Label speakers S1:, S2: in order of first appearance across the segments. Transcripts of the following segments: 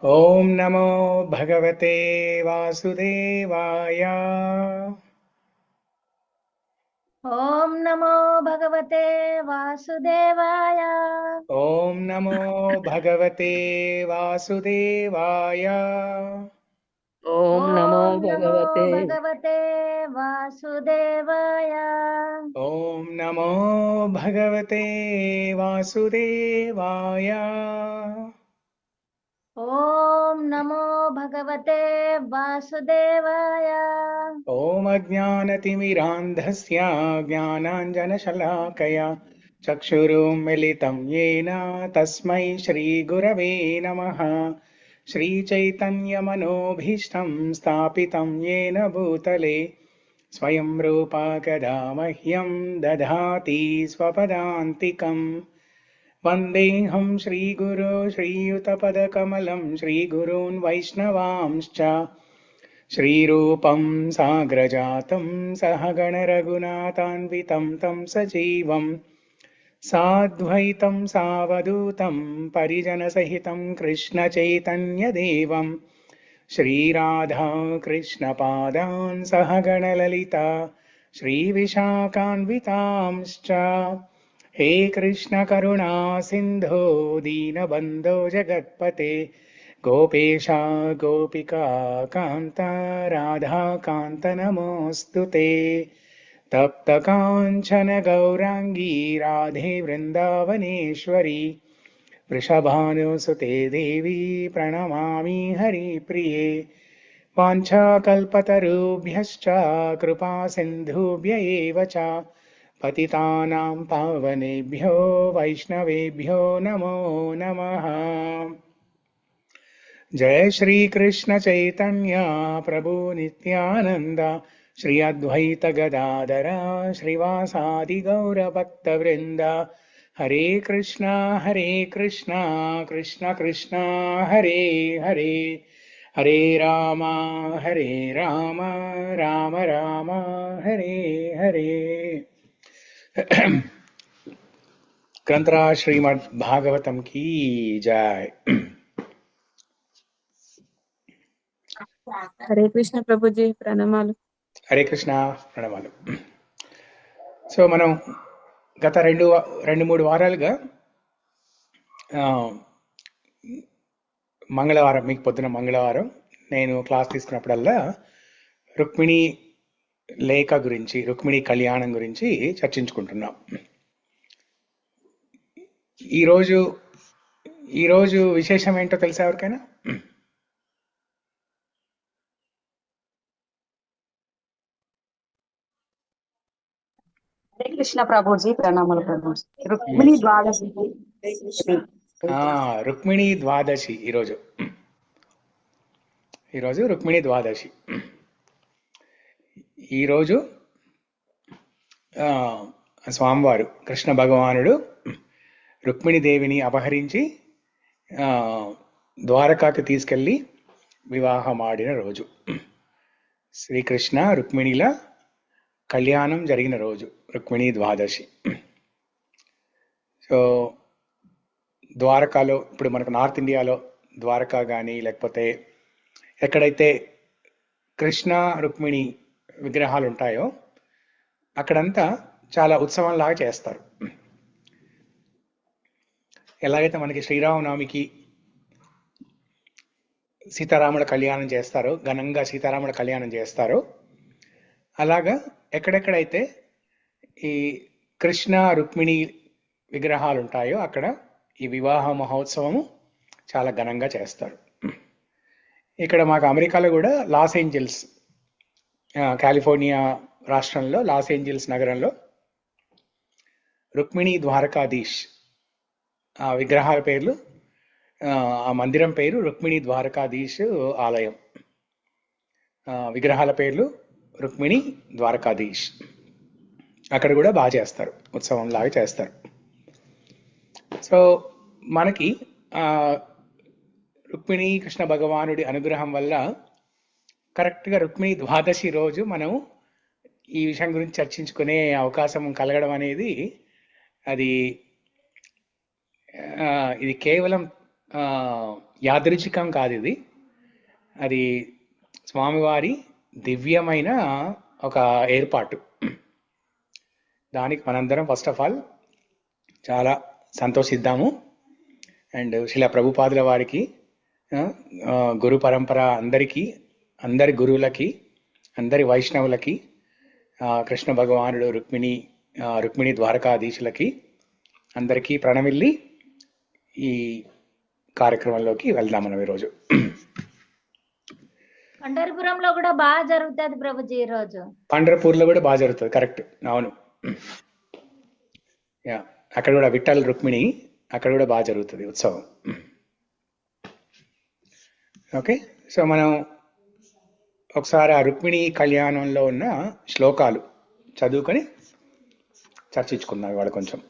S1: ॐ नमो भगवते वासुदेवाय।
S2: ఓం నమో భగవతే వాసుదేవాయ.
S1: ॐ नमो भगवते वासुदेवाय।
S3: ఓం నమో
S2: ఓం నమో
S3: భగవతే
S2: భగవతే వాసుదేవాయ.
S1: ॐ नमो भगवते वासुदेवाय।
S2: ఓం నమో భగవతే వాసుదేవాయ.
S1: ॐ अज्ञानतिमिरान्धस्य ज्ञानाञ्जनशलाकया चक्षुरुन्मिलितं येन तस्मै श्रीगुरवे नमः। श्रीचैतन्यमनोभीष्टं स्थापितं येन भूतले स्वयं रूपा कदा मह्यं दधाति स्वपदान्तिकम्। वन्देऽहं श्रीगुरो श्रीयुतपदकमलं श्रीगुरून् वैष्णवांश्च श्रीरूपं साग्रजातं सहगणरघुनाथान्वितं तं सजीवं साद्वैतं सावधूतं परिजनसहितं कृष्णचैतन्यदेवं श्रीराधा कृष्णपादान् सहगणललिता श्रीविशाखान्वितांश्च। हे कृष्ण करुणा सिन्धो दीनबन्धो जगत्पते गोपेश गोपिका कान्त राधाकान्त नमोऽस्तु ते। तप्त काञ्चन गौराङ्गी राधे वृन्दावनेश्वरी वृषभानुसुते देवी प्रणमामि हरिप्रिये। वाञ्छाकल्पतरुभ्यश्च कृपा सिन्धुभ्य एव च पतितानां पावनेभ्यो वैष्णवेभ्यो नमो नमः। जय श्री कृष्ण चैतन्य प्रभु नित्यानंद श्री अद्वैत गदाधर श्रीवासादि गौर भक्त वृंद। हरे कृष्णा कृष्ण कृष्ण हरे हरे हरे राम राम राम हरे हरे। ग्रंथराज श्रीमद् भागवतम की जय।
S3: హరే కృష్ణ ప్రభుజీ ప్రణామాలు.
S1: హరే కృష్ణ ప్రణామాలు. సో మనం గత రెండు మూడు వారాలుగా మంగళవారం, మీకు పొద్దున మంగళవారం నేను క్లాస్ తీసుకున్నప్పుడల్లా రుక్మిణి లేఖ గురించి, రుక్మిణి కళ్యాణం గురించి చర్చించుకుంటున్నాం. ఈరోజు విశేషం ఏంటో తెలుసా ఎవరికైనా?
S4: హరే కృష్ణ ప్రభుజీ ప్రణామాలు ప్రభుజీ. రుక్మిణి ద్వాదశి
S1: రుక్మిణి ద్వాదశి ఈరోజు రుక్మిణి ద్వాదశి. ఈరోజు స్వామివారు కృష్ణ భగవానుడు రుక్మిణీదేవిని అపహరించి ద్వారకాకి తీసుకెళ్ళి వివాహం ఆడిన రోజు. శ్రీకృష్ణ రుక్మిణిల కళ్యాణం జరిగిన రోజు రుక్మిణి ద్వాదశి. సో ద్వారకాలో, ఇప్పుడు మనకు నార్త్ ఇండియాలో ద్వారకా కానీ లేకపోతే ఎక్కడైతే కృష్ణ రుక్మిణి విగ్రహాలు ఉంటాయో అక్కడంతా చాలా ఉత్సవంలాగా చేస్తారు. ఎలాగైతే మనకి శ్రీరామనవమికి సీతారాముల కళ్యాణం చేస్తారో, ఘనంగా సీతారాముల కళ్యాణం చేస్తారో, అలాగా ఎక్కడెక్కడైతే ఈ కృష్ణ రుక్మిణి విగ్రహాలు ఉంటాయో అక్కడ ఈ వివాహ మహోత్సవము చాలా ఘనంగా చేస్తారు. ఇక్కడ మాకు అమెరికాలో కూడా లాస్ ఏంజల్స్, కాలిఫోర్నియా రాష్ట్రంలో లాస్ ఏంజల్స్ నగరంలో రుక్మిణి ద్వారకాధీష్ ఆ విగ్రహాల పేర్లు, ఆ మందిరం పేరు రుక్మిణి ద్వారకాధీష్ ఆలయం. విగ్రహాల పేర్లు రుక్మిణి ద్వారకాధీష్. అక్కడ కూడా బాగా చేస్తారు, ఉత్సవం లాగా చేస్తారు. సో మనకి రుక్మిణి కృష్ణ భగవానుడి అనుగ్రహం వల్ల కరెక్ట్గా రుక్మిణి ద్వాదశి రోజు మనం ఈ విషయం గురించి చర్చించుకునే అవకాశం కలగడం అనేది ఇది కేవలం ఆ, యాదృచ్ఛికం కాదు ఇది. అది స్వామివారి దివ్యమైన ఒక ఏర్పాటు. దానికి మనందరం ఫస్ట్ ఆఫ్ ఆల్ చాలా సంతోషిద్దాము. అండ్ శిలా ప్రభుపాదుల వారికి, ఆ, గురు పరంపర అందరికీ, అందరి గురువులకి, అందరి వైష్ణవులకి, కృష్ణ భగవానుడు రుక్మిణి ద్వారకాధీశులకి అందరికీ ప్రణమిల్లి ఈ కార్యక్రమంలోకి వెళ్దాం మనం ఈరోజు.
S2: పండరిపురంలో కూడా బాగా జరుగుతుంది ప్రభుజీ ఈ రోజు.
S1: పండరపూర్లో కూడా బాగా జరుగుతుంది, కరెక్ట్, అవును. యా, అక్కడ కూడా విఠల్ రుక్మిణి, అక్కడ కూడా బాగా జరుగుతుంది ఉత్సవం. ఓకే, సో మనం ఒకసారి ఆ రుక్మిణి కళ్యాణంలో ఉన్న శ్లోకాలు చదువుకొని చర్చించుకుందాం ఇవాళ కొంచెం.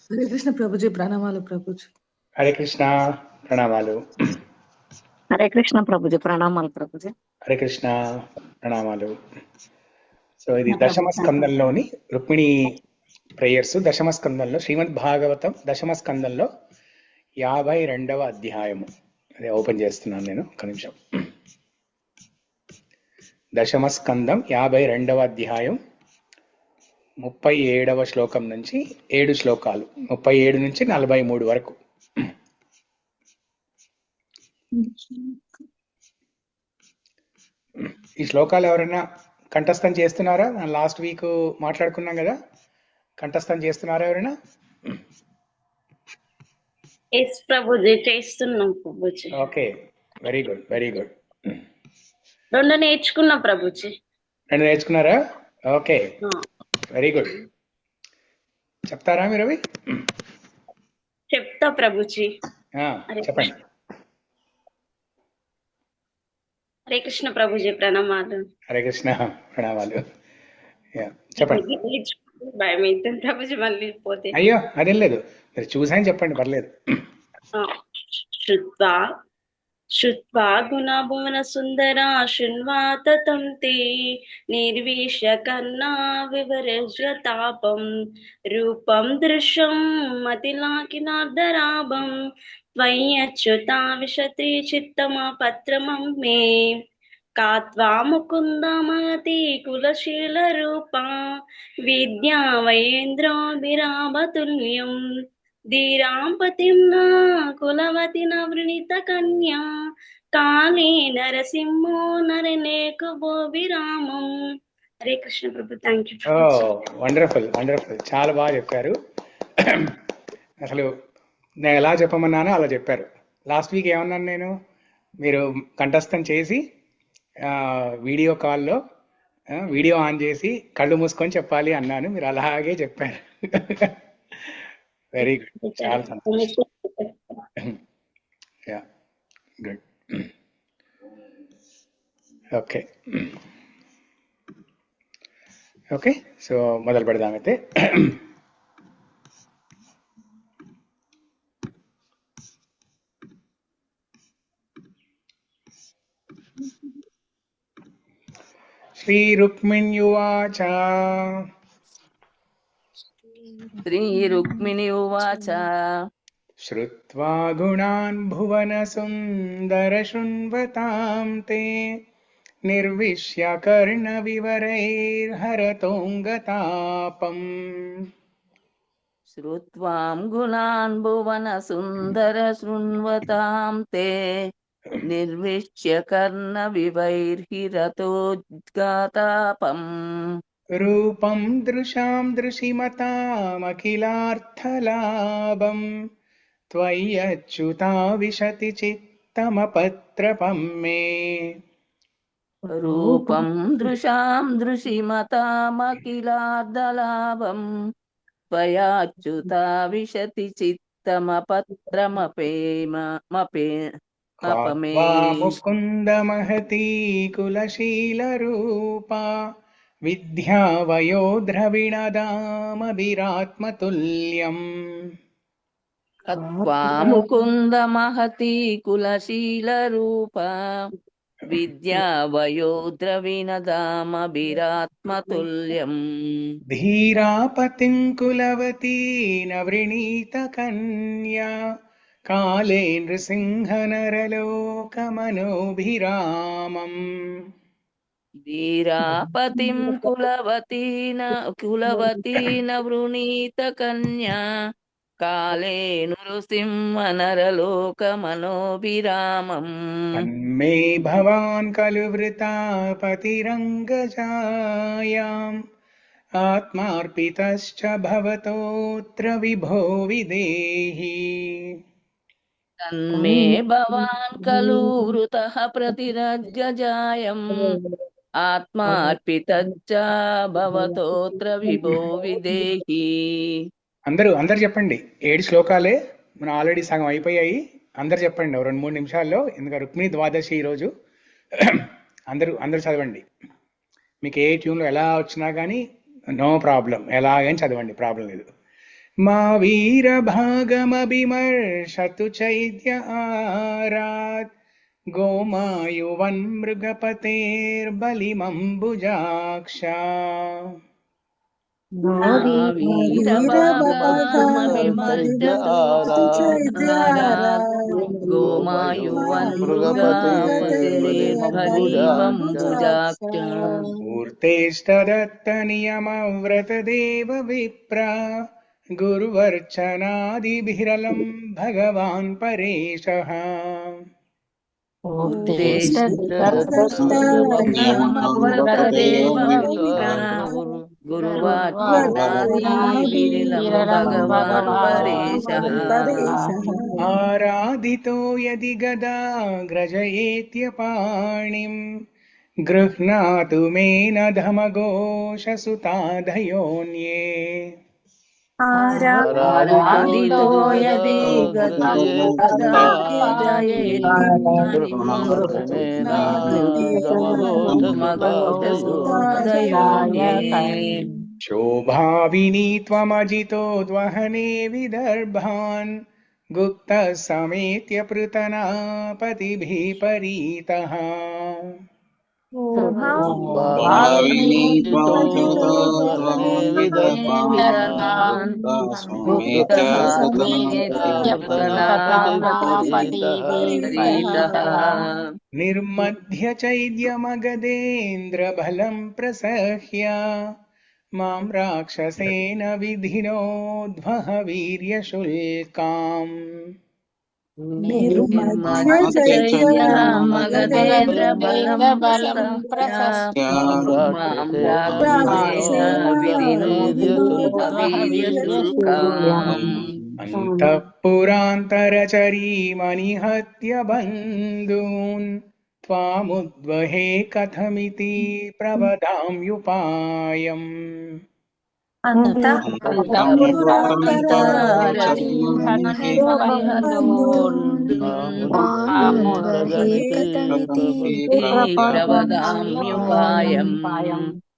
S5: హరే కృష్ణ ప్రభుజీ, ప్రణామాలు ప్రభుజీ.
S1: హరే కృష్ణ, ప్రణామాలు.
S4: హరే కృష్ణ ప్రభుజీ, ప్రణామాలు ప్రభుజీ.
S1: హరే కృష్ణ, ప్రణామాలు. సో ఇది దశమ స్కందంలోని రుక్మిణి ప్రేయర్స్. దశమ స్కందంలో శ్రీమద్ భాగవతం దశమ స్కందంలో 52వ అధ్యాయము. అదే ఓపెన్ చేస్తున్నాను నేను, ఒక నిమిషం. దశమ స్కందం 52వ అధ్యాయం 37వ శ్లోకం నుంచి 7 శ్లోకాలు, 37 నుంచి 43 వరకు. ఈ శ్లోకాలు ఎవరైనా కంఠస్థం చేస్తున్నారా? లాస్ట్ వీక్ మాట్లాడుకున్నాం కదా, కంఠస్థం చేస్తున్నారా ఎవరైనా?
S6: ఎస్ ప్రభుజీ, చేస్తున్నాం Prabhuji.
S1: Okay, very good, very good.
S6: 2 నేర్చుకున్నాం ప్రభుజీ.
S1: 2 నేర్చుకున్నారా? Okay, very good. చెప్తారా మీరు అవి?
S6: చెప్తా ప్రభుజీ.
S1: చెప్పండి.
S6: హరే కృష్ణ ప్రభుజీ, ప్రణామాలు.
S1: హరే కృష్ణ, ప్రణామాలు. చెప్పండి.
S6: భయం అవుతుంది ప్రభుజీ మళ్ళీ పోతే.
S1: అయ్యో, అదేం లేదు, మీరు చూసాయని చెప్పండి, పర్లేదు.
S6: श्रुत्वा गुणभुवन सुंदरा शृण्वात तं ते निर्विश्य कर्णा विवरजतापं रूपं दृश्यं मतिलाकिनार्दराभं त्वय्यच्युता विशति चित्तमपत्रमं मे कात्वा मुकुन्दमहति कुलशीलरूपा विद्या वयेन्द्रोभिरामतुल्यं धीरांपतिं न कुलवती न वृणीत कन्या काले नरसिंहो नरनेकुबो विरामం. హరే కృష్ణ ప్రభు, థ్యాంక్ యూ.
S1: వండర్ఫుల్, వండర్ఫుల్, చాలా బాగా చెప్పారు. అసలు నేను ఎలా చెప్పమన్నానో అలా చెప్పారు. లాస్ట్ వీక్ ఏమన్నాను నేను? మీరు కంఠస్థం చేసి వీడియో కాల్లో వీడియో ఆన్ చేసి కళ్ళు మూసుకొని చెప్పాలి అన్నాను, మీరు అలాగే చెప్పారు. వెరీ గుడ్, చాలా సంతోషం. Yeah, good. Okay, okay, so మొదలు పెడదామైతే. శ్రీ రుక్మిణ్యువాచ
S3: శ్రీరుక్మిణి ఉవాచ
S1: శ్రుత్వా గుణాన్ భువన సుందర శృణ్వతాం తే నిర్విశ్య కర్ణ వివరైర్హరతోంగతాపం.
S3: శ్రుత్వాం గుణాన్ భువన సుందర శృణ్వతాం తే నిర్విశ్య కర్ణ వివైర్హిరతోద్గాతాపం.
S1: रूपं दृशां दृशिमतामखिलार्थलाभं त्वय्यच्युता विशति चित्तमपत्रपं मे।
S3: रूपं दृशां दृशिमतामखिलार्धलाभं त्वयाच्युता विशति
S1: का
S3: चित्तमपत्रमपेमपमे।
S1: त्वा मुकुन्द महती कुलशीलरूपा विद्या वयो द्रविणदामभिरात्मतुल्यम्।
S3: कत्वा मुकुन्द महती कुलशीलरूपा विद्या वयो द्रविणदामभिरात्मतुल्यम्।
S1: धीरापतिं कुलवती न वृणीत कन्या काले नृसिंहनरलोकमनोभिरामम्।
S3: धीरापतिं कुलवती न वृणीत कन्या काले नृसिंहनरलोकमनोभिरामम्।
S1: तन्मे भवान् खलु वृतापतिरङ्गजायाम् आत्मार्पितश्च भवतोऽत्र विभो विदेहि।
S3: तन्मे भवान् खलु वृतः प्रतिरज्जजायम् आत्मार्पितश्च भवतोऽत्र विभो विदेहि।
S1: అందరూ చెప్పండి. 7 శ్లోకాలే మనం ఆల్రెడీ సగం అయిపోయాయి. అందరు చెప్పండి 2-3 నిమిషాల్లో. ఎందుకంటే రుక్మిణి ద్వాదశి ఈరోజు. అందరూ చదవండి. మీకు ఏ ట్యూన్లో ఎలా వచ్చినా కానీ నో ప్రాబ్లం, ఎలాగని చదవండి, ప్రాబ్లం లేదు. మా వీర భాగమభిమర్షతు చైద్య ఆరాత్ గోమాయువన్ మృగపతేర్బలిమంబుజాక్ష. మూర్తేష్టదత్తనియమవ్రతదేవ విప్ర గురువర్చనాదిభిరలం భగవాన్ పరేశః. ఆరాధితో యది గదాగ్రజయేత్యపాణిం గృహ్ణాతు మేనధమఘోషసుతాధయోన్యే.
S3: ఆరాధితో యది
S1: శోభావినీ త్వమజితో ద్వహనే విదర్భాన్ గుప్తః సమేత్య పృతనాపతిభిః పరీతః. నిర్మధ్య చైద్యమగధేంద్రబలం ప్రసహ్య మాం రాక్షసేన విధినోద్వహ వీర్యశుల్కాం. అంతఃపురాంతరచరీమనిహత్య బంధూన్ త్వాముద్వహే కథమితి ప్రవదామ్యుపాయం.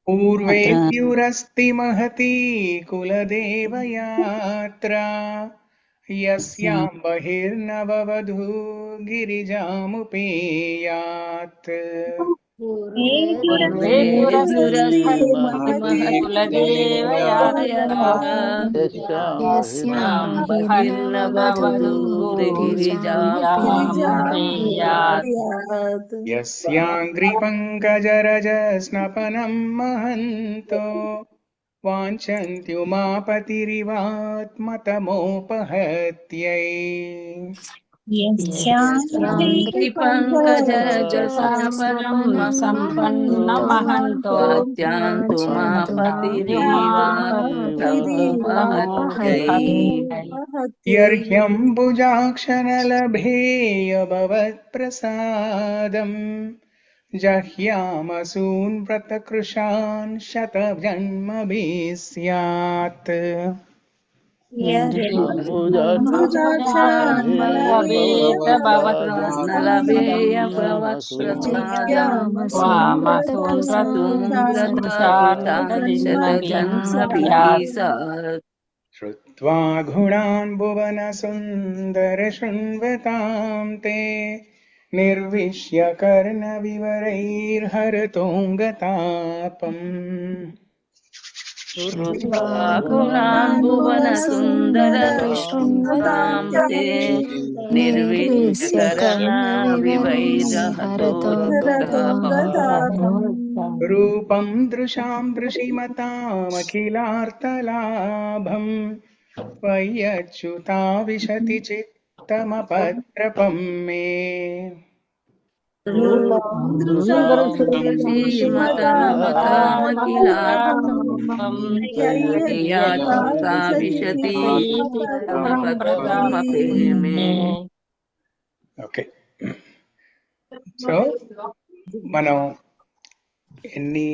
S1: పూర్వేద్యురస్తి మహతీ కులదేవయాత్రా యస్యాం బహిర్నవవధూ గిరిజాముపేయాత్. యస్యాంగ్రిపంకజరజస్నపనం మహంతో వాంఛన్త్యుమాపతిరివాత్మతమోపహత్యై.
S3: యాంతి పంకజరజసపరం
S7: సంపన్నమహంతో
S3: వాచ్యాంతు మాపతిరేవాంగముపహత్యై
S1: యర్హ్యంబుజాక్షరలభేయభవత్ప్రసాదం జహ్యామసూన్ వ్రతకృశాన్ శతజన్మభిः స్యాత్. శ్రుత్వా గుణాన్ భువన సుందర శృణ్వతాం తే నిర్విశ్య కర్ణ వివరైర్హరతోంగతాపం.
S3: గుణాన్ భువన సుందర నిర్వికరణ
S1: రూపం దృశాం దృశిమతామఖిలార్తలాభం త్వయ్యచ్యుతా విశతి చిత్తమపత్రపం మే. ఓకే, సో మనం ఎన్ని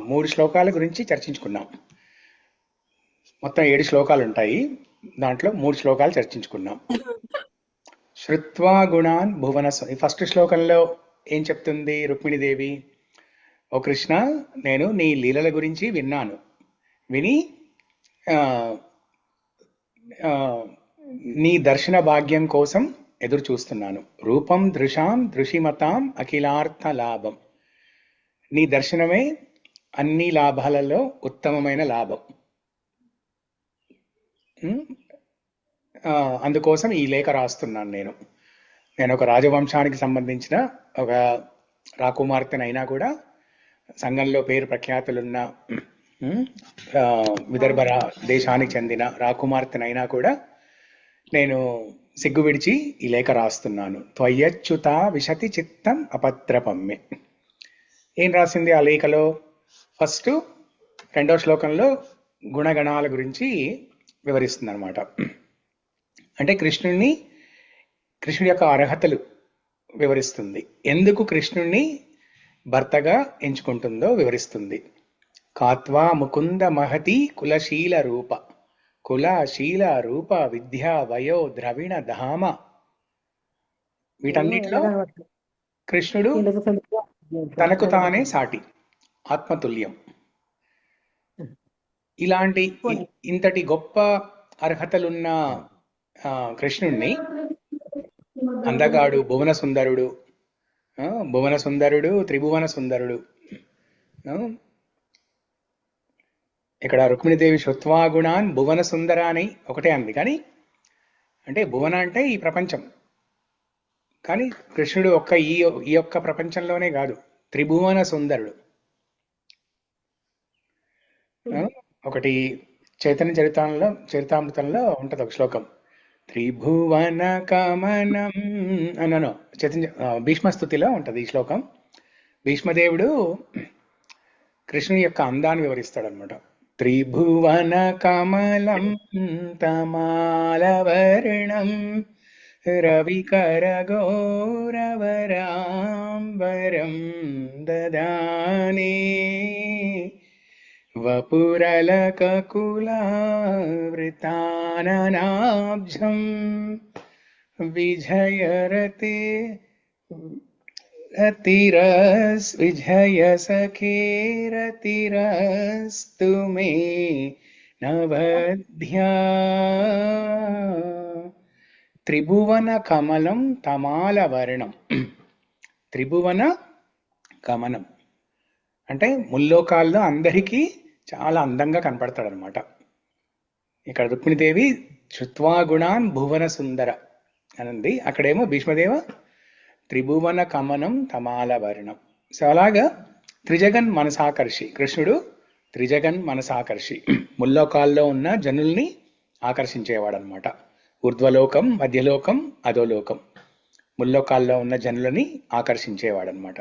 S1: మూడు శ్లోకాల గురించి చర్చించుకున్నాం. మొత్తం 7 శ్లోకాలు ఉంటాయి, దాంట్లో 3 శ్లోకాలు చర్చించుకున్నాం. శ్రుత్వా గుణాన్ భువన, ఫస్ట్ శ్లోకంలో ఏం చెప్తుంది రుక్మిణీదేవి? ఓ కృష్ణ, నేను నీ లీలల గురించి విన్నాను, విని నీ దర్శన భాగ్యం కోసం ఎదురు చూస్తున్నాను. రూపం దృశాం దృశిమతాం అఖిలార్థ లాభం, నీ దర్శనమే అన్ని లాభాలలో ఉత్తమమైన లాభం. అందుకోసం ఈ లేఖ రాస్తున్నాను. నేను ఒక రాజవంశానికి సంబంధించిన ఒక రాకుమార్తెనైనా కూడా, సంఘంలో పేరు ప్రఖ్యాతులున్న విదర్భ దేశానికి చెందిన రాకుమార్తెనైనా కూడా నేను సిగ్గు విడిచి ఈ లేఖ రాస్తున్నాను. త్వయ్యచ్యుత విశతి చిత్తం అపత్రపమ్మె. ఏం రాసింది ఆ లేఖలో? ఫస్ట్ 2వ శ్లోకంలో గుణగణాల గురించి వివరిస్తుంది అనమాట. అంటే కృష్ణుడి యొక్క అర్హతలు వివరిస్తుంది. ఎందుకు కృష్ణుణ్ణి భర్తగా ఎంచుకుంటుందో వివరిస్తుంది. కాత్వా ముకుంద మహతి కులశీల రూప, కులశీల రూప విద్య వయో ద్రవిణ ధామ. వీటన్నిటిలో కృష్ణుడు తనకు తానే సాటి, ఆత్మతుల్యం. ఇంతటి గొప్ప అర్హతలున్న కృష్ణుణ్ణి అందగాడు, భువన సుందరుడు, త్రిభువన సుందరుడు. ఇక్కడ రుక్మిణీదేవి శ్రుత్వా గుణాన్ భువన సుందర అని ఒకటే అంది, కానీ అంటే భువన అంటే ఈ ప్రపంచం, కానీ కృష్ణుడు ఈ యొక్క ప్రపంచంలోనే కాదు, త్రిభువన సుందరుడు. ఒకటి చైతన్య చరితామృతంలో ఉంటది ఒక శ్లోకం, త్రిభువన కమనం అన్నను. భీష్మస్తుతిలో ఉంటది ఈ శ్లోకం. భీష్మదేవుడు కృష్ణుని యొక్క అందాన్ని వివరిస్తాడు అనమాట. త్రిభువన కమలం తమాలవర్ణం రవికర గౌరవరాంబరం దదానే వపురలకకులావృతాననాబ్జం విజయరతే విజయ సఖేరతిరస్తు మే నవధ్యా. త్రిభువన కమలం తమాలవర్ణం. త్రిభువన కమలం అంటే ముల్లోకాల్లో అందరికీ చాలా అందంగా కనపడతాడు అనమాట. ఇక్కడ రుక్మిణీదేవి శ్రుత్వా గుణాన్ భువన సుందర అనంది, అక్కడేమో భీష్మదేవ త్రిభువన కమనం తమాలవర్ణం. సో అలాగా త్రిజగన్ మనసాకర్షి, కృష్ణుడు త్రిజగన్ మనసాకర్షి, ముల్లోకాల్లో ఉన్న జనుల్ని ఆకర్షించేవాడు అనమాట. ఊర్ధ్వలోకం, మధ్యలోకం, అధోలోకం, ముల్లోకాల్లో ఉన్న జనులని ఆకర్షించేవాడనమాట.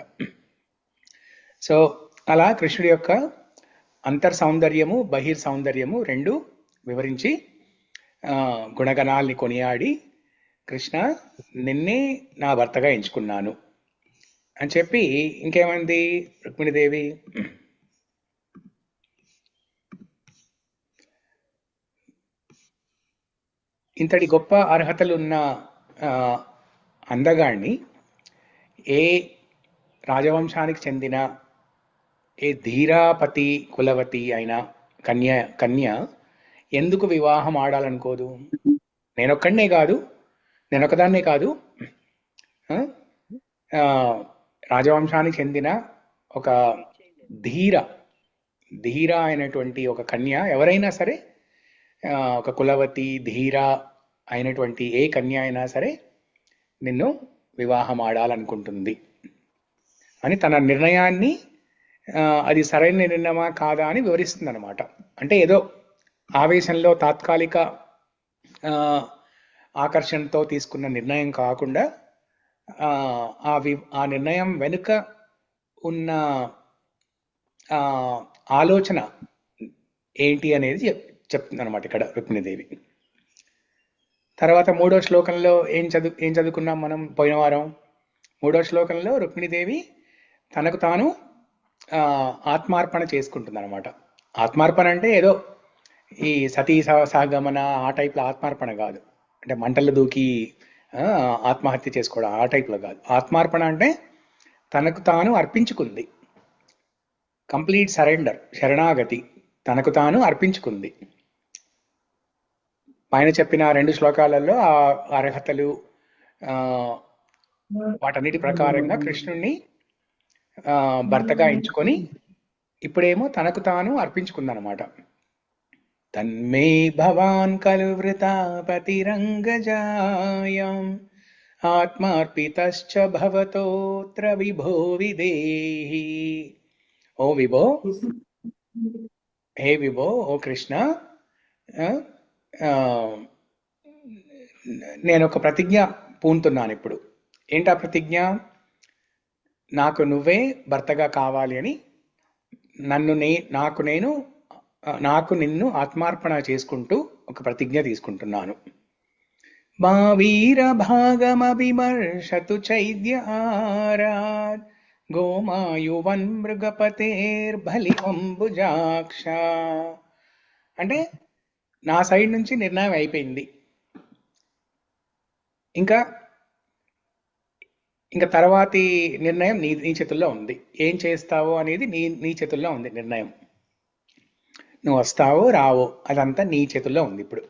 S1: సో అలా కృష్ణుడి యొక్క అంతర్ సౌందర్యము, బహిర్ సౌందర్యము రెండు వివరించి గుణగణాల్ని కొనియాడి, కృష్ణ నిన్నే నా భర్తగా ఎంచుకున్నాను అని చెప్పి ఇంకేమైంది రుక్మిణీదేవి, ఇంతటి గొప్ప అర్హతలున్న అందగాణ్ణి ఏ రాజవంశానికి చెందిన ఏ ధీరాపతి కులవతి అయిన కన్య ఎందుకు వివాహం ఆడాలనుకోదు? నేనొక్కదాన్నే కాదు, రాజవంశానికి చెందిన ఒక ధీర అయినటువంటి ఒక కన్య ఎవరైనా సరే, ఒక కులవతి ధీర అయినటువంటి ఏ కన్య అయినా సరే నిన్ను వివాహం ఆడాలనుకుంటుంది అని తన నిర్ణయాన్ని, అది సరైన నిర్ణయమా కాదా అని వివరిస్తుంది అనమాట. అంటే ఏదో ఆవేశంలో తాత్కాలిక ఆకర్షణతో తీసుకున్న నిర్ణయం కాకుండా ఆ నిర్ణయం వెనుక ఉన్న ఆలోచన ఏంటి అనేది చెప్తుంది అనమాట ఇక్కడ రుక్మిణీదేవి. తర్వాత 3వ శ్లోకంలో ఏం చదువుకున్నాం మనం పోయిన వారం? 3వ శ్లోకంలో రుక్మిణీదేవి తనకు తాను ఆత్మార్పణ చేసుకుంటుంది అనమాట. ఆత్మార్పణ అంటే ఏదో ఈ సతీ సహగమన ఆ టైప్లో ఆత్మార్పణ కాదు, అంటే మంటలు దూకి ఆత్మహత్య చేసుకోవడం ఆ టైప్లో కాదు. ఆత్మార్పణ అంటే తనకు తాను అర్పించుకుంది, కంప్లీట్ సరెండర్, శరణాగతి, తనకు తాను అర్పించుకుంది. పైన చెప్పిన 2 శ్లోకాలలో ఆ అర్హతలు వాటన్నిటి ప్రకారంగా కృష్ణుణ్ణి భర్తగా ఎంచుకొని ఇప్పుడేమో తనకు తాను అర్పించుకుందనమాట. తన్మే భవాన్ ఖలు వృతాపతిరంగజాయాం ఆత్మార్పితశ్చ భవతోత్ర విభో విదేహి. ఓ విభో, హే విభో, ఓ కృష్ణ, నేను ఒక ప్రతిజ్ఞ పూనుతున్నాను ఇప్పుడు. ఏంటా ప్రతిజ్ఞ? నాకు నువ్వే భర్తగా కావాలి అని నాకు నిన్ను ఆత్మార్పణ చేసుకుంటూ ఒక ప్రతిజ్ఞ తీసుకుంటున్నాను. మా వీర భాగమభిమర్షతు చైద్య ఆరాద్ గోమాయువన్ మృగపతేర్బలివంబుజాక్ష. అంటే నా సైడ్ నుంచి నిర్ణయం అయిపోయింది, ఇంకా తర్వాతి నిర్ణయం నీ చేతుల్లో ఉంది. ఏం చేస్తావో అనేది నీ చేతుల్లో ఉంది నిర్ణయం. నువ్వు వస్తావో రావో అదంతా నీ చేతుల్లో ఉంది. ఇప్పుడు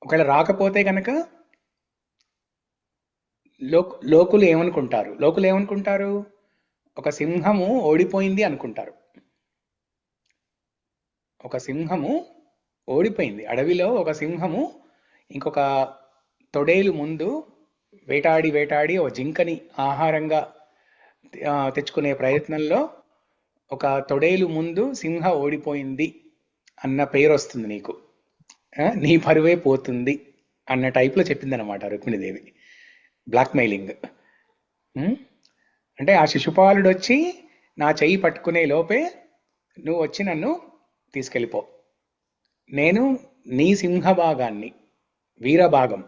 S1: ఒకవేళ రాకపోతే కనుక లోకులు ఏమనుకుంటారు? ఒక సింహము ఓడిపోయింది అనుకుంటారు. ఒక సింహము ఓడిపోయింది, అడవిలో ఒక సింహము ఇంకొక తొడేలు ముందు వేటాడి ఒక జింకని ఆహారంగా తెచ్చుకునే ప్రయత్నంలో ఒక తొడేలు ముందు సింహ ఓడిపోయింది అన్న పేరు వస్తుంది నీకు, నీ పరువే పోతుంది అన్న టైప్లో చెప్పిందనమాట రుక్మిణీదేవి. బ్లాక్మెయిలింగ్. అంటే ఆ శిశుపాలుడు వచ్చి నా చెయ్యి పట్టుకునే లోపే నువ్వు వచ్చి నన్ను తీసుకెళ్ళిపో, నేను నీ సింహభాగాన్ని, వీరభాగం,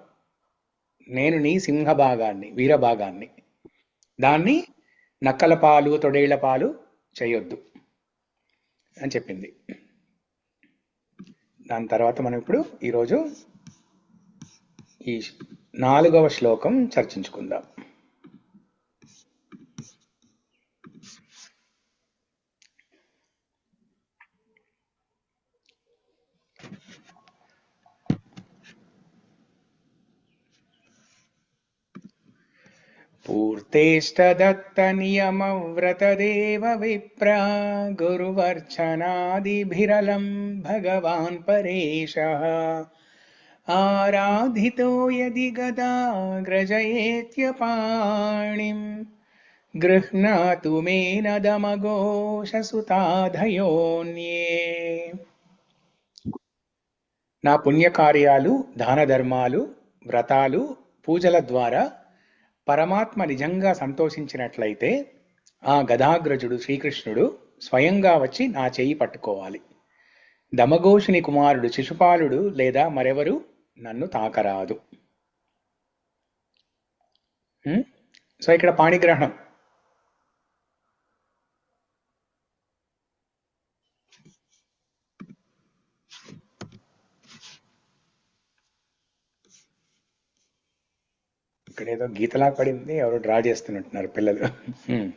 S1: నేను నీ సింహభాగాన్ని, వీరభాగాన్ని, దాన్ని నక్కల పాలు తొడేళ్ల పాలు చేయొద్దు అని చెప్పింది. దాని తర్వాత మనం ఇప్పుడు ఈరోజు ఈ 4వ శ్లోకం చర్చించుకుందాం. పూర్తేష్టదత్తనియమవ్రతదేవ విప్ర గురువర్చనాదిభిరలం భగవాన్ పరేశః ఆరాధితో యది గదాగ్రజయేత్యపాణిం గృహ్ణాతు మేనదమఘోషసుతాధయోన్యే. నా పుణ్యకార్యాలు, దాన ధర్మాలు, వ్రతాలు, పూజల ద్వారా పరమాత్మ నిజంగా సంతోషించినట్లయితే ఆ గదాగ్రజుడు శ్రీకృష్ణుడు స్వయంగా వచ్చి నా చెయ్యి పట్టుకోవాలి. దమఘోషుని కుమారుడు శిశుపాలుడు లేదా మరెవరు నన్ను తాకరాదు. సో ఇక్కడ పాణిగ్రహణం. ఇక్కడ ఏదో గీతలా పడింది, ఎవరు డ్రా చేస్తున్నట్టున్నారు పిల్లలు.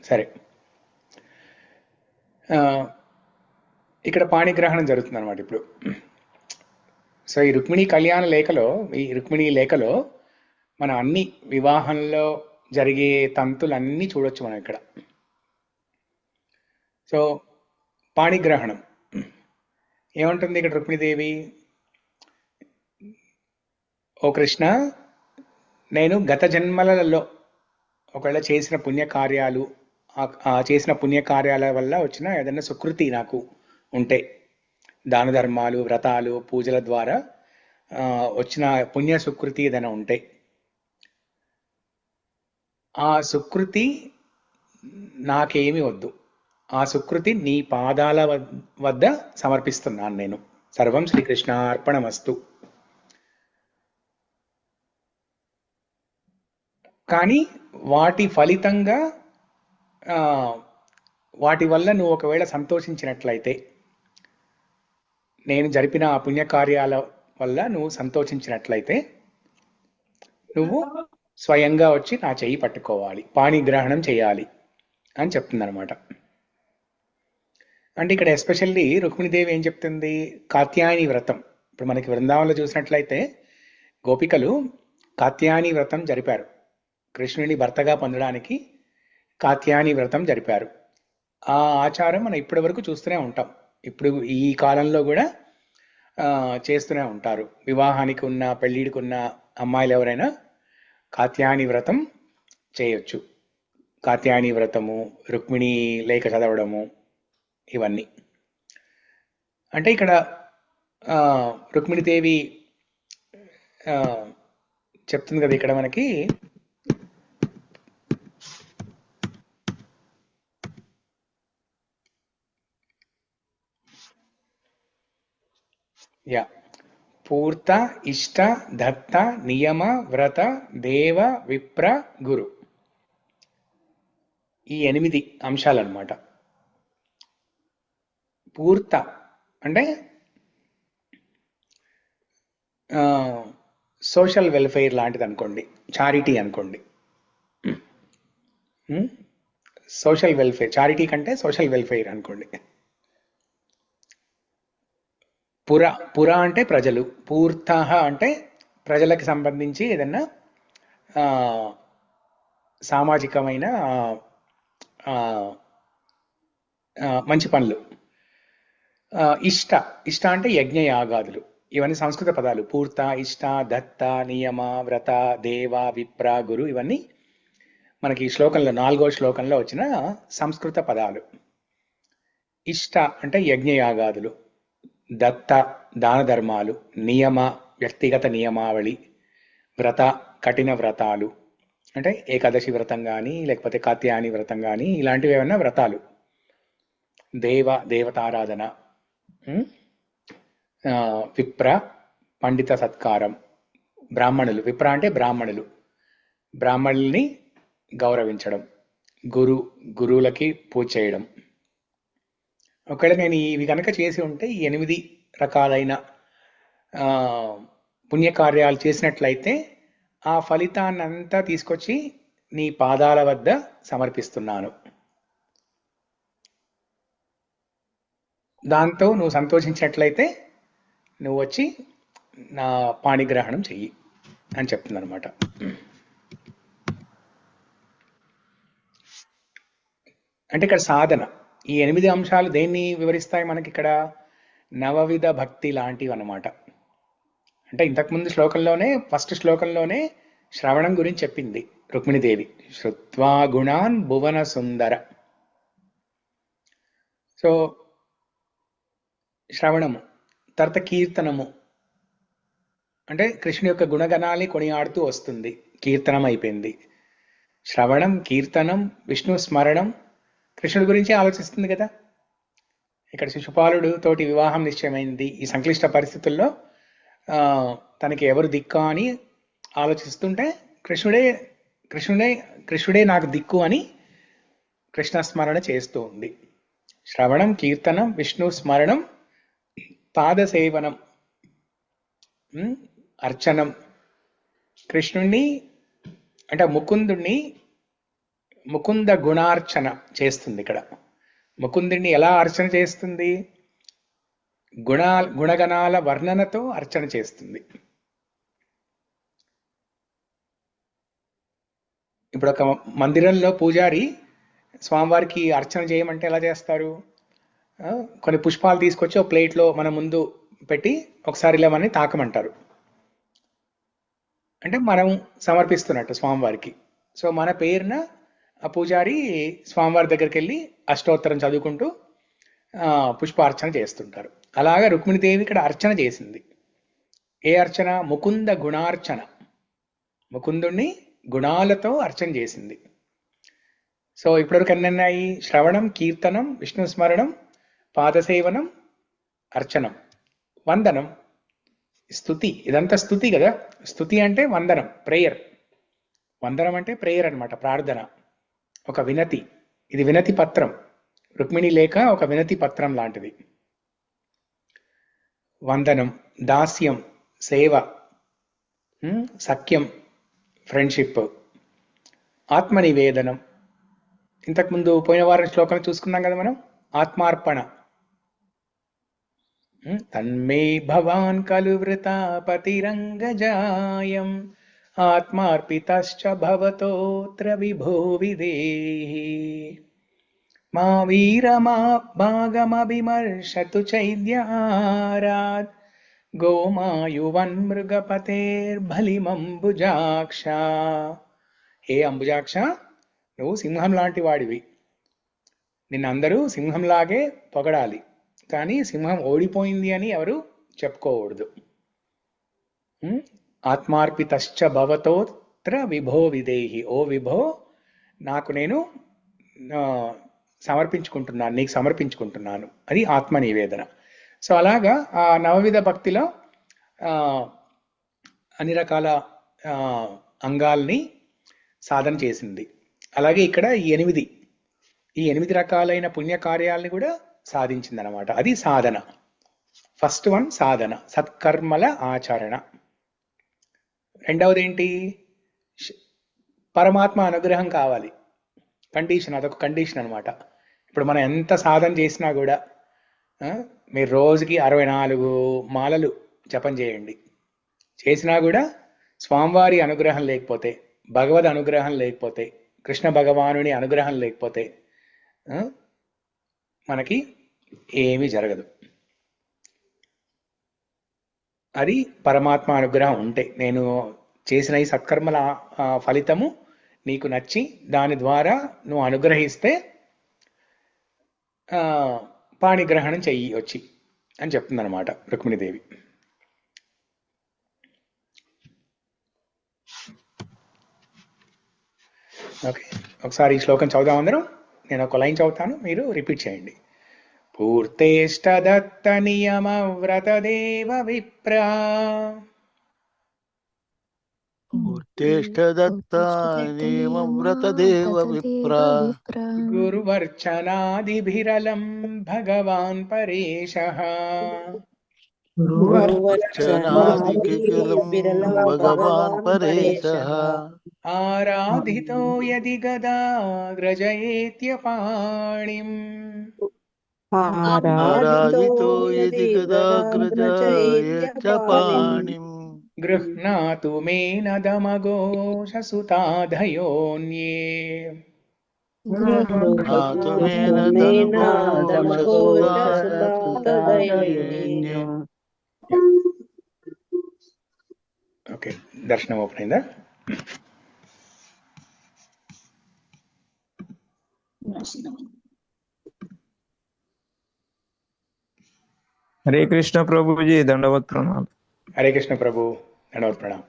S1: సరే, ఇక్కడ పాణిగ్రహణం జరుగుతుంది అనమాట ఇప్పుడు. సో ఈ రుక్మిణీ కళ్యాణ లేఖలో, ఈ రుక్మిణీ లేఖలో మనం అన్ని వివాహంలో జరిగే తంతులన్నీ చూడొచ్చు మనం ఇక్కడ. సో పాణిగ్రహణం ఏమంటుంది ఇక్కడ రుక్మిణీదేవి? ఓ కృష్ణ, నేను గత జన్మలలో ఒకవేళ చేసిన పుణ్యకార్యాలు, ఆ చేసిన పుణ్యకార్యాల వల్ల వచ్చిన ఏదైనా సుకృతి నాకు ఉంటే, దాన ధర్మాలు, వ్రతాలు, పూజల ద్వారా వచ్చిన పుణ్య సుకృతి ఏదైనా ఉంటే, ఆ సుకృతి నాకేమి వద్దు. ఆ సుకృతి నీ పాదాల వద్ద సమర్పిస్తున్నాను నేను. సర్వం శ్రీకృష్ణ అర్పణమస్తు. కానీ వాటి ఫలితంగా, వాటి వల్ల నువ్వు ఒకవేళ సంతోషించినట్లయితే, నేను జరిపిన ఆ పుణ్యకార్యాల వల్ల నువ్వు సంతోషించినట్లయితే, నువ్వు స్వయంగా వచ్చి నా చెయ్యి పట్టుకోవాలి, పాణిగ్రహణం చేయాలి అని చెప్తుంది అనమాట. అంటే ఇక్కడ ఎస్పెషల్లీ రుక్మిణీదేవి ఏం చెప్తుంది? కాత్యాయని వ్రతం. ఇప్పుడు మనకి బృందావనంలో చూసినట్లయితే గోపికలు కాత్యాయని వ్రతం జరిపారు. కృష్ణుని భర్తగా పొందడానికి కాత్యాయని వ్రతం జరిపారు. ఆ ఆచారం మనం ఇప్పటి వరకు చూస్తూనే ఉంటాం. ఇప్పుడు ఈ కాలంలో కూడా చేస్తూనే ఉంటారు. వివాహానికి ఉన్న, పెళ్ళిడికి ఉన్న అమ్మాయిలు ఎవరైనా కాత్యాయని వ్రతం చేయొచ్చు. కాత్యాయని వ్రతము, రుక్మిణీ లేఖ చదవడము, ఇవన్నీ. అంటే ఇక్కడ రుక్మిణీదేవి చెప్తుంది కదా ఇక్కడ మనకి, పూర్త, ఇష్ట, దత్త, నియమ, వ్రత, దేవ, విప్ర, గురు. ఈ 8 అంశాలన్నమాట. పూర్త అంటే సోషల్ వెల్ఫేర్ లాంటిది అనుకోండి, చారిటీ అనుకోండి. సోషల్ వెల్ఫేర్, చారిటీ కంటే సోషల్ వెల్ఫేర్ అనుకోండి. పుర అంటే ప్రజలు, పూర్త అంటే ప్రజలకు సంబంధించి ఏదన్నా సామాజికమైన మంచి పనులు. ఇష్ట అంటే యజ్ఞ యాగాదులు. ఇవన్నీ సంస్కృత పదాలు. పూర్త, ఇష్ట, దత్త, నియమ, వ్రత, దేవ, విప్ర, గురు, ఇవన్నీ మనకి ఈ శ్లోకంలో 4వ శ్లోకంలో వచ్చిన సంస్కృత పదాలు. ఇష్ట అంటే యజ్ఞ యాగాదులు, దత్త దాన ధర్మాలు, నియమ వ్యక్తిగత నియమావళి, వ్రత కఠిన వ్రతాలు అంటే ఏకాదశి వ్రతం కానీ లేకపోతే కాత్యాయని వ్రతం కానీ ఇలాంటివి ఏమన్నా వ్రతాలు. దేవతారాధన, విప్ర పండిత సత్కారం, బ్రాహ్మణులు, విప్ర అంటే బ్రాహ్మణుల్ని గౌరవించడం, గురువులకి పూజ చేయడం. ఒకవేళ నేను ఇవి కనుక చేసి ఉంటే ఈ 8 రకాలైన పుణ్యకార్యాలు చేసినట్లయితే ఆ ఫలితాన్నంతా తీసుకొచ్చి నీ పాదాల వద్ద సమర్పిస్తున్నాను. దాంతో నువ్వు సంతోషించినట్లయితే నువ్వు వచ్చి నా పాణిగ్రహణం చెయ్యి అని చెప్తుంది అనమాట. అంటే ఇక్కడ సాధన, ఈ 8 అంశాలు దేన్ని వివరిస్తాయి మనకి? ఇక్కడ నవవిధ భక్తి లాంటివి అన్నమాట. అంటే ఇంతకుముందు శ్లోకంలోనే, ఫస్ట్ శ్లోకంలోనే శ్రవణం గురించి చెప్పింది రుక్మిణీదేవి. శ్రుత్వా గుణాన్ భువన సుందర. సో శ్రవణము, తర్వాత కీర్తనము, అంటే కృష్ణుడి యొక్క గుణగణాల్ని కొనియాడుతూ వస్తుంది. కీర్తనం అయిపోయింది. శ్రవణం, కీర్తనం, విష్ణు స్మరణం, కృష్ణుడి గురించి ఆలోచిస్తుంది కదా. ఇక్కడ శిశుపాలుడు తోటి వివాహం నిశ్చయమైంది. ఈ సంక్లిష్ట పరిస్థితుల్లో తనకి ఎవరు దిక్కు అని ఆలోచిస్తుంటే కృష్ణుడే నాకు దిక్కు అని కృష్ణ స్మరణ చేస్తూ ఉంది. శ్రవణం, కీర్తనం, విష్ణు స్మరణం, పాదసేవనం, అర్చనం. కృష్ణుణ్ణి అంటే ముకుంద గుణార్చన చేస్తుంది. ఇక్కడ ముకుందుడిని ఎలా అర్చన చేస్తుంది? గుణగణాల వర్ణనతో అర్చన చేస్తుంది. ఇప్పుడు ఒక మందిరంలో పూజారి స్వామివారికి అర్చన చేయమంటే ఎలా చేస్తారు? కొన్ని పుష్పాలు తీసుకొచ్చి ఒక ప్లేట్లో మన ముందు పెట్టి ఒకసారి ఇలా మనని తాకమంటారు. అంటే మనం సమర్పిస్తున్నట్టు స్వామివారికి. సో మన పేరున ఆ పూజారి స్వామివారి దగ్గరికి వెళ్ళి అష్టోత్తరం చదువుకుంటూ పుష్పార్చన చేస్తుంటారు. అలాగా రుక్మిణీదేవి ఇక్కడ అర్చన చేసింది. ఏ అర్చన? ముకుంద గుణార్చన. ముకుందుణ్ణి గుణాలతో అర్చన చేసింది. సో ఇప్పటివరకు ఎన్నన్నాయి? శ్రవణం, కీర్తనం, విష్ణు స్మరణం, పాదసేవనం, అర్చనం, వందనం, స్తుతి. ఇదంతా స్తుతి కదా. స్తుతి అంటే వందనం, ప్రేయర్. వందనం అంటే ప్రేయర్ అన్నమాట, ప్రార్థన, ఒక వినతి. ఇది వినతి పత్రం. రుక్మిణి లేఖ ఒక వినతి పత్రం లాంటిది. వందనం, దాస్యం, సేవ, సఖ్యం, ఫ్రెండ్షిప్, ఆత్మనివేదనం. ఇంతకుముందు పోయిన వారం శ్లోకం చూసుకున్నాం కదా మనం. ఆత్మార్పణ. తన్మే భవాన్ ఖలు వృతాపతిరంగజాయం ఆత్మార్పితశ్చ భవతోత్ర విభో విదేహి మా వీరమా భాగమభిమర్శతు చైద్యారాత్ గోమాయువన్ మృగపతేర్బలిమంబుజాక్ష. హే అంబుజాక్ష, నువ్వు సింహం లాంటి వాడివి. నిన్నందరూ సింహంలాగే పొగడాలి, కానీ సింహం ఓడిపోయింది అని ఎవరు చెప్పుకోకూడదు. ఆత్మార్పితశ్చ భవతోత్ర విభో విదేహి. ఓ విభో, నాకు నేను సమర్పించుకుంటున్నాను, నీకు సమర్పించుకుంటున్నాను. అది ఆత్మ నివేదన. సో అలాగా ఆ నవవిధ భక్తిలో అన్ని రకాల అంగాల్ని సాధన చేసింది. అలాగే ఇక్కడ ఈ 8 రకాలైన పుణ్యకార్యాలని కూడా సాధించింది అనమాట. అది సాధన. ఫస్ట్ వన్ సాధన, సత్కర్మల ఆచరణ. రెండవది ఏంటి? పరమాత్మ అనుగ్రహం కావాలి. కండిషన్, అదొక కండిషన్ అనమాట. ఇప్పుడు మనం ఎంత సాధన చేసినా కూడా, మీరు రోజుకి 64 మాలలు జపం చేయండి, చేసినా కూడా స్వామివారి అనుగ్రహం లేకపోతే, భగవద్ అనుగ్రహం లేకపోతే, కృష్ణ భగవానుని అనుగ్రహం లేకపోతే మనకి ఏమీ జరగదు. అది పరమాత్మ అనుగ్రహం ఉంటే, నేను చేసిన ఈ సత్కర్మల ఫలితము నీకు నచ్చి దాని ద్వారా నువ్వు అనుగ్రహిస్తే పాణిగ్రహణం చెయ్యి వచ్చి అని చెప్తుందన్నమాట రుక్మిణీదేవి. ఓకే, ఒకసారి ఈ శ్లోకం చదువుదాం అందరం. నేను ఒక లైన్ చదువుతాను, మీరు రిపీట్ చేయండి. పూర్తేష్టదత్త నియమ వ్రతదేవ విప్రా
S7: మూర్తేష్టదత్తానేమవ్రతదేవ విప్రా
S1: గురువర్చనాదిభిరలం భగవాన్ పరేశః
S7: గురువర్చనాదికిలం భగవాన్ పరేశః
S1: ఆరాధితో యది గదాగ్రజయేత్యపాణిం
S7: ఆరాధితో యది గదాగ్రజయేత్యపాణిం
S1: గృహ్ణాతు మే నదమఘోషసుతాధయోన్యే ఓకే, దర్శనం ఓపెన్ అయిందా?
S8: हरे कृष्ण प्रभु जी, दंडवत प्रणाम।
S1: हरे कृष्ण प्रभु। దండవత్ ప్రణామం.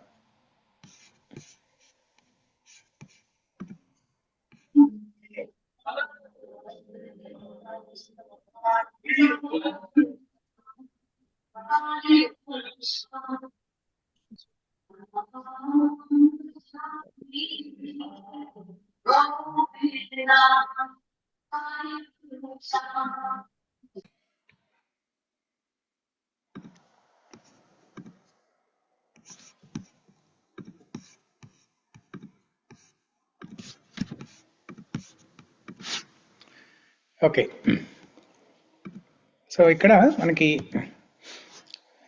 S1: ఓకే, సో ఇక్కడ మనకి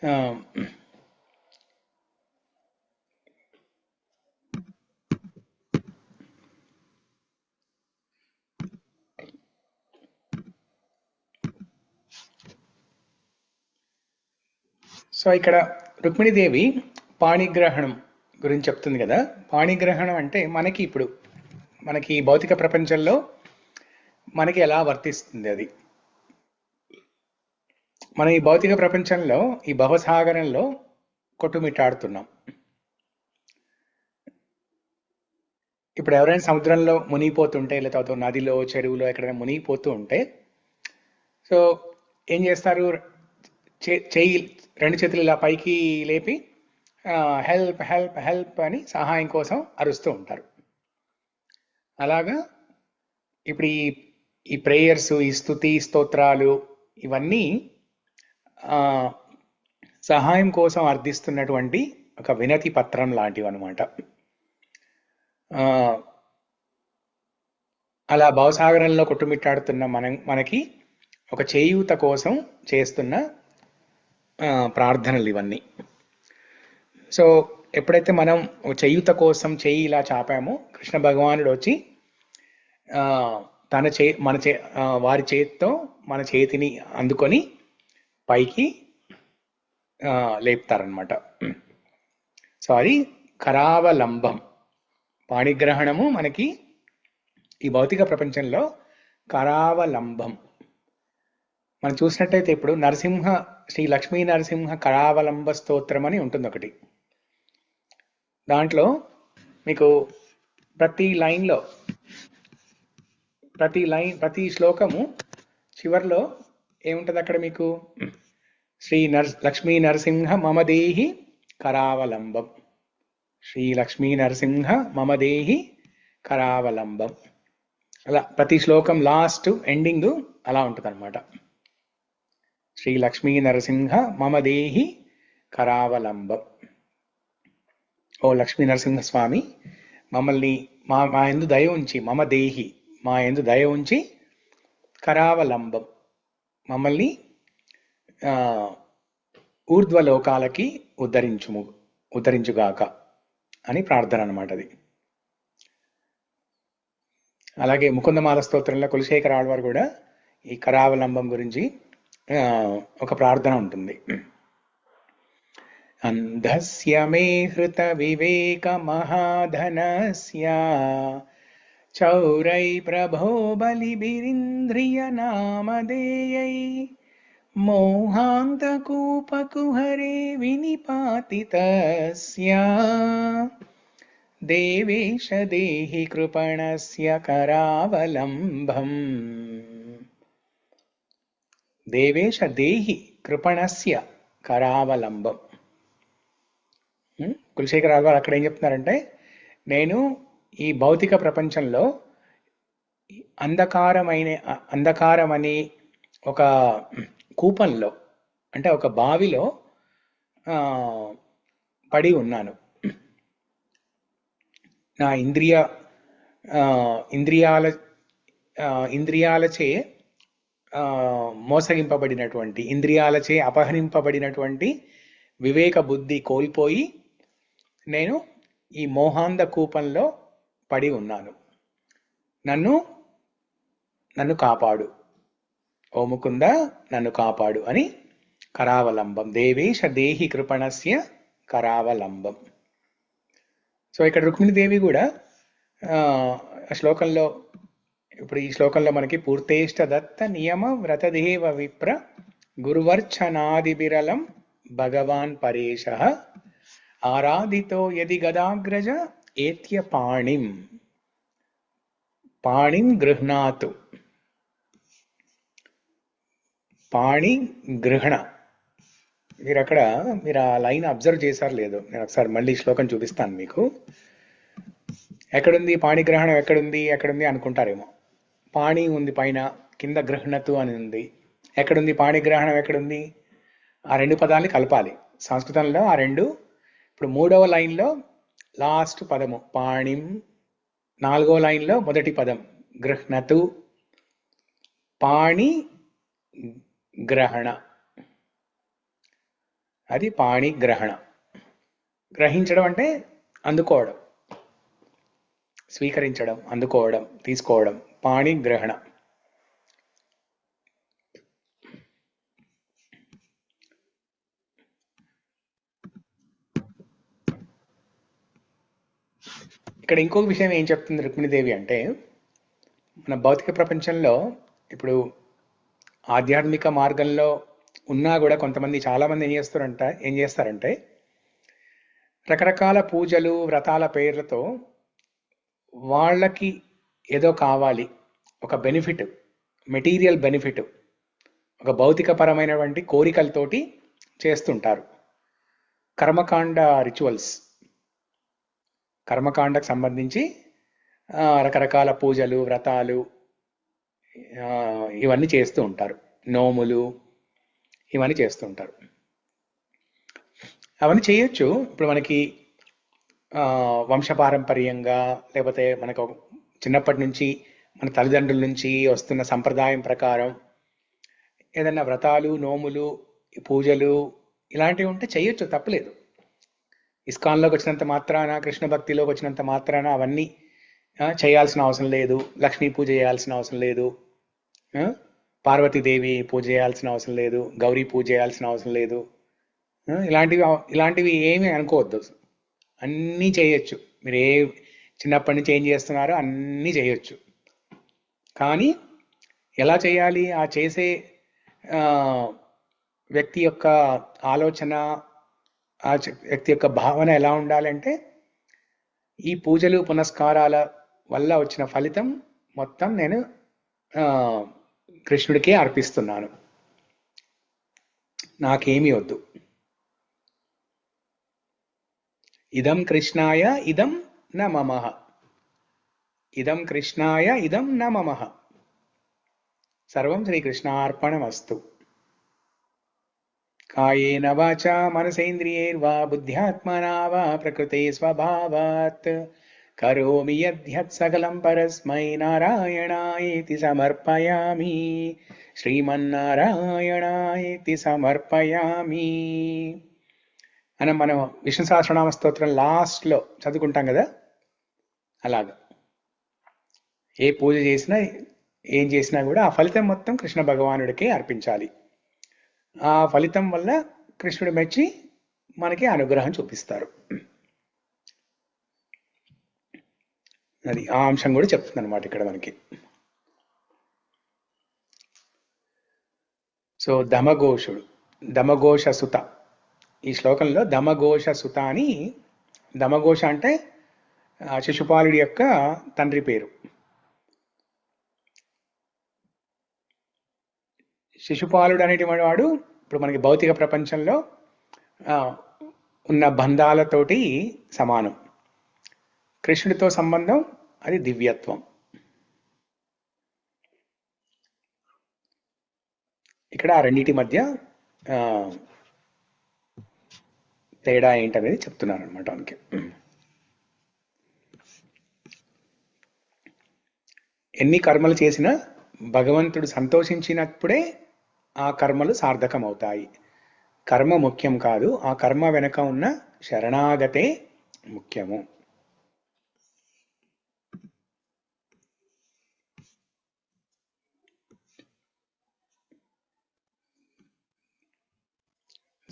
S1: ఆ, సో ఇక్కడ రుక్మిణీదేవి పాణిగ్రహణం గురించి చెప్తుంది కదా. పాణిగ్రహణం అంటే మనకి భౌతిక ప్రపంచంలో మనకి ఎలా వర్తిస్తుంది అది. మనం ఈ భౌతిక ప్రపంచంలో ఈ భవసాగరంలో కొట్టుమిట్టాడుతున్నాం. ఇప్పుడు ఎవరైనా సముద్రంలో మునిగిపోతుంటే, లేకపోతే నదిలో చెరువులో ఎక్కడైనా మునిగిపోతూ ఉంటే, సో ఏం చేస్తారు, చెయ్యి రెండు చేతులు ఇలా పైకి లేపి హెల్ప్ హెల్ప్ హెల్ప్ అని సహాయం కోసం అరుస్తూ ఉంటారు. అలాగా ఇప్పుడు ఈ ప్రేయర్స్, ఈ స్తుతి స్తోత్రాలు ఇవన్నీ సహాయం కోసం అర్థిస్తున్నటువంటి ఒక వినతి పత్రం లాంటివి అనమాట. అలా భవసాగరంలో కొట్టుమిట్టాడుతున్న మనకి ఒక చేయూత కోసం చేస్తున్న ప్రార్థనలు ఇవన్నీ. సో ఎప్పుడైతే మనం చేయూత కోసం చెయ్యి ఇలా చాపామో, కృష్ణ భగవానుడు వచ్చి వారి చేతితో మన చేతిని అందుకొని పైకి లేపుతారనమాట. సో అది కరావలంబం. పాణిగ్రహణము మనకి ఈ భౌతిక ప్రపంచంలో కరావలంబం. మనం చూసినట్టయితే ఇప్పుడు శ్రీ లక్ష్మీ నరసింహ కరావలంబ స్తోత్రం అని ఉంటుంది ఒకటి. దాంట్లో మీకు ప్రతి శ్లోకము చివర్లో ఏముంటుంది అక్కడ మీకు, లక్ష్మీ నరసింహ మమ దేహి కరావలంబం, శ్రీ లక్ష్మీ నరసింహ మమ దేహి కరావలంబం. అలా ప్రతి శ్లోకం లాస్ట్ ఎండింగ్ అలా ఉంటుంది అనమాట. శ్రీ లక్ష్మీ నరసింహ మమ దేహి కరావలంబం. ఓ లక్ష్మీ నరసింహ స్వామి, మమ్మల్ని మా యందు దయ ఉంచి, మమ దేహి మా యందు దయ ఉంచి, కరావలంబం మమ్మల్ని ఊర్ధ్వలోకాలకి ఉద్ధరించుగాక అని ప్రార్థన అన్నమాట అది. అలాగే ముకుందమాల స్తోత్రంలో కులశేఖర ఆళ్వార్ కూడా ఈ కరావలంబం గురించి ఒక ప్రార్థన ఉంటుంది. అంధస్య మే హృత వివేక మహాధనస్య చౌరై ప్రభో బలిభిరింద్రియ నామధేయై మోహాంతకూపకుహరే వినిపాతితస్య దేవేశ దేహి కృపణస్య కరావలంబం. దేవేశ దేహి కృపణస్య కరావలంబం. కులశేఖర ఆళ్వార్ అక్కడ ఏం చెప్తున్నారంటే, నేను ఈ భౌతిక ప్రపంచంలో అంధకారమనే ఒక కూపంలో, అంటే ఒక బావిలో పడి ఉన్నాను. నా ఇంద్రియాలచే మోసగింపబడినటువంటి, ఇంద్రియాలచే అపహరింపబడినటువంటి వివేక బుద్ధి కోల్పోయి నేను ఈ మోహాంధ కూపంలో పడి ఉన్నాను. నన్ను కాపాడు, ఓ ముకుంద నన్ను కాపాడు అని కరావలంబం. దేవేశ దేహి కృపణస్య కరావలంబం. సో ఇక్కడ రుక్మిణీదేవి కూడా శ్లోకంలో, ఇప్పుడు ఈ శ్లోకంలో మనకి పూర్తేష్ట దత్త నియమ వ్రతదేవ విప్ర గురువర్చనాది బిరలం భగవాన్ పరేశ ఆరాధితో యది గదాగ్రజ ఏత్య పాణిం పాణిం గృహ్ణాతు. పాణి గృహణ. మీరు ఆ లైన్ అబ్జర్వ్ చేశారు లేదు, నేను ఒకసారి మళ్ళీ శ్లోకం చూపిస్తాను మీకు. ఎక్కడుంది పాణిగ్రహణం, ఎక్కడుంది అనుకుంటారేమో. పాణి ఉంది పైన, కింద గృహణతు అని ఉంది. ఎక్కడుంది పాణిగ్రహణం, ఎక్కడుంది? ఆ రెండు పదాలని కలపాలి సంస్కృతంలో. ఆ రెండు ఇప్పుడు 3వ లైన్లో లాస్ట్ పదము పాణిం, 4వ లైన్లో మొదటి పదం గృహణతు. పాణి గ్రహణ, అది పాణి గ్రహణ. గ్రహించడం అంటే అందుకోవడం, స్వీకరించడం, అందుకోవడం, తీసుకోవడం. పాణి గ్రహణ. ఇక్కడ ఇంకొక విషయం ఏం చెప్తుంది రుక్మిణీదేవి అంటే, మన భౌతిక ప్రపంచంలో ఇప్పుడు ఆధ్యాత్మిక మార్గంలో ఉన్నా కూడా కొంతమంది, చాలామంది ఏం చేస్తారంటే రకరకాల పూజలు వ్రతాల పేర్లతో వాళ్ళకి ఏదో కావాలి, ఒక బెనిఫిట్, మెటీరియల్ బెనిఫిట్, ఒక భౌతికపరమైనటువంటి కోరికలతోటి చేస్తుంటారు. కర్మకాండ రిచువల్స్, కర్మకాండకు సంబంధించి రకరకాల పూజలు వ్రతాలు ఇవన్నీ చేస్తూ ఉంటారు. నోములు ఇవన్నీ చేస్తూ ఉంటారు. అవన్నీ చేయొచ్చు. ఇప్పుడు మనకి వంశపారంపర్యంగా, లేకపోతే మనకు చిన్నప్పటి నుంచి మన తల్లిదండ్రుల నుంచి వస్తున్న సంప్రదాయం ప్రకారం ఏదన్నా వ్రతాలు, నోములు, పూజలు ఇలాంటివి ఉంటే చేయొచ్చు, తప్పలేదు. ఇస్కాన్లోకి వచ్చినంత మాత్రాన, కృష్ణ భక్తిలోకి వచ్చినంత మాత్రాన అవన్నీ చేయాల్సిన అవసరం లేదు. లక్ష్మీ పూజ చేయాల్సిన అవసరం లేదు, పార్వతీదేవి పూజ చేయాల్సిన అవసరం లేదు, గౌరీ పూజ చేయాల్సిన అవసరం లేదు. ఇలాంటివి ఏమీ అనుకోవద్దు. అన్నీ చేయొచ్చు. మీరు చిన్నప్పటి నుంచి ఏం చేస్తున్నారో అన్నీ చేయొచ్చు. కానీ ఎలా చేయాలి? ఆ చేసే వ్యక్తి యొక్క ఆలోచన, ఆ వ్యక్తి యొక్క భావన ఎలా ఉండాలంటే, ఈ పూజలు పునస్కారాల వల్ల వచ్చిన ఫలితం మొత్తం నేను కృష్ణుడికే అర్పిస్తున్నాను, నాకేమీ వద్దు. ఇదం కృష్ణాయ ఇదం న మమః, ఇదం కృష్ణాయ ఇదం న మమః, సర్వం శ్రీకృష్ణార్పణమస్తు. కాయేన వాచా మనసేంద్రియైర్వా బుద్ధ్యాత్మనా వా ప్రకృతే స్వభావాత్ కరోమి యద్యత్ సకలం పరస్మై నారాయణాయేతి సమర్పయామి, శ్రీమన్నారాయణాయేతి సమర్పయామి అని మనం విష్ణు సహస్రనామ స్తోత్రం లాస్ట్లో చదువుకుంటాం కదా. అలాగా ఏ పూజ చేసినా, ఏం చేసినా కూడా ఆ ఫలితం మొత్తం కృష్ణ భగవానుడికే అర్పించాలి. ఆ ఫలితం వల్ల కృష్ణుడు మెచ్చి మనకి అనుగ్రహం చూపిస్తారు. అది ఆ అంశం కూడా చెప్తుంది అనమాట ఇక్కడ మనకి. సో దమఘోషుడు, దమఘోష సుత. ఈ శ్లోకంలో దమఘోష సుత అని, దమఘోష అంటే శిశుపాలుడి యొక్క తండ్రి పేరు. శిశుపాలుడు అనేటువంటి వాడు ఇప్పుడు మనకి భౌతిక ప్రపంచంలో ఉన్న బంధాలతోటి సమానం. కృష్ణుడితో సంబంధం అది దివ్యత్వం. ఇక్కడ ఆ రెండింటి మధ్య తేడా ఏంటనేది చెప్తున్నాను అనమాట. మనకి ఎన్ని కర్మలు చేసినా భగవంతుడు సంతోషించినప్పుడే ఆ కర్మలు సార్థకం అవుతాయి. కర్మ ముఖ్యం కాదు, ఆ కర్మ వెనుక ఉన్న శరణాగతే ముఖ్యము.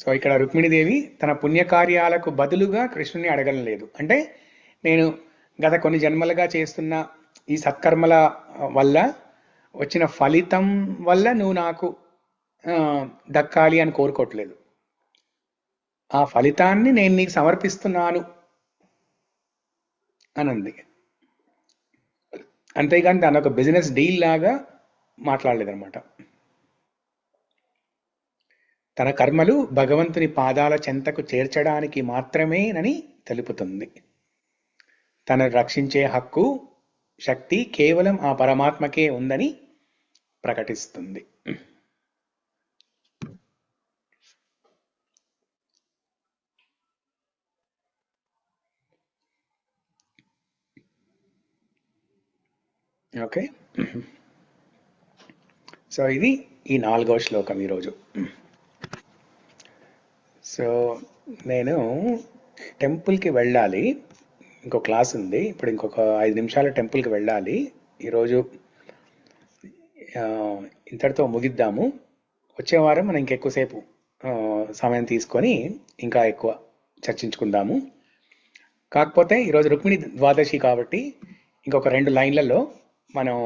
S1: సో ఇక్కడ రుక్మిణీదేవి తన పుణ్యకార్యాలకు బదులుగా కృష్ణుని అడగడం లేదు. అంటే నేను గత కొన్ని జన్మలుగా చేస్తున్న ఈ సత్కర్మల వల్ల వచ్చిన ఫలితం వల్ల నువ్వు నాకు దక్కాలి అని కోరుకోవట్లేదు. ఆ ఫలితాన్ని నేను నీకు సమర్పిస్తున్నాను అని అంది. అంతేగాని దాని ఒక బిజినెస్ డీల్ లాగా మాట్లాడలేదన్నమాట. తన కర్మలు భగవంతుని పాదాల చెంతకు చేర్చడానికి మాత్రమేనని తెలుపుతుంది. తనను రక్షించే హక్కు, శక్తి కేవలం ఆ పరమాత్మకే ఉందని ప్రకటిస్తుంది. ఓకే, సో ఇది ఈ 4వ శ్లోకం ఈరోజు. సో నేను టెంపుల్కి వెళ్ళాలి, ఇంకో క్లాస్ ఉంది, ఇప్పుడు ఇంకొక 5 నిమిషాల టెంపుల్కి వెళ్ళాలి. ఈరోజు ఇంతటితో ముగిద్దాము. వచ్చే వారం మనం ఇంకెక్కువసేపు సమయం తీసుకొని ఇంకా ఎక్కువ చర్చించుకుందాము. కాకపోతే ఈరోజు రుక్మిణి ద్వాదశి కాబట్టి ఇంకొక 2 లైన్లలో మనం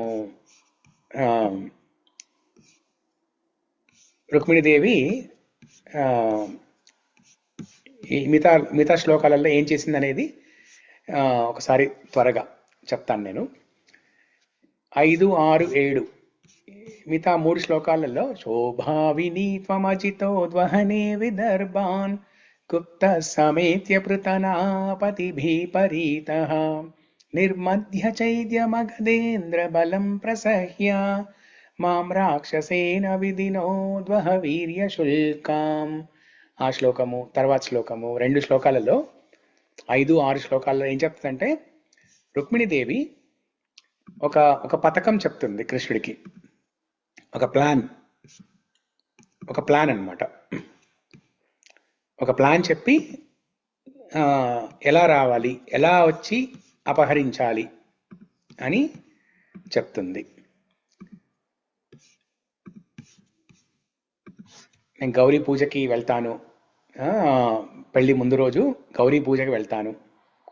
S1: రుక్మిణీదేవి ఈ మిగతా శ్లోకాలలో ఏం చేసింది అనేది ఒకసారి త్వరగా చెప్తాను నేను. 5, 6, 7 మిగతా 3 శ్లోకాలలో శోభావిని త్వమజితో ధ్వహనే విదర్భాన్ గుప్త సమేత్య పృతనాపతిభిపరీతః నిర్మధ్య చైద్య మగధేంద్ర బలం ప్రసహ్య మాం రాక్షసేన విధినోద్వహ వీర్య శుల్కాం. ఆ శ్లోకము తర్వాత శ్లోకము 2 శ్లోకాలలో 5, 6 శ్లోకాలలో ఏం చెప్తుందంటే రుక్మిణీదేవి ఒక పథకం చెప్తుంది కృష్ణుడికి. ఒక ప్లాన్ అన్నమాట. ఒక ప్లాన్ చెప్పి ఎలా రావాలి, ఎలా వచ్చి అపహరించాలి అని చెప్తుంది. నేను గౌరీ పూజకి వెళ్తాను, పెళ్లి ముందు రోజు గౌరీ పూజకి వెళ్తాను,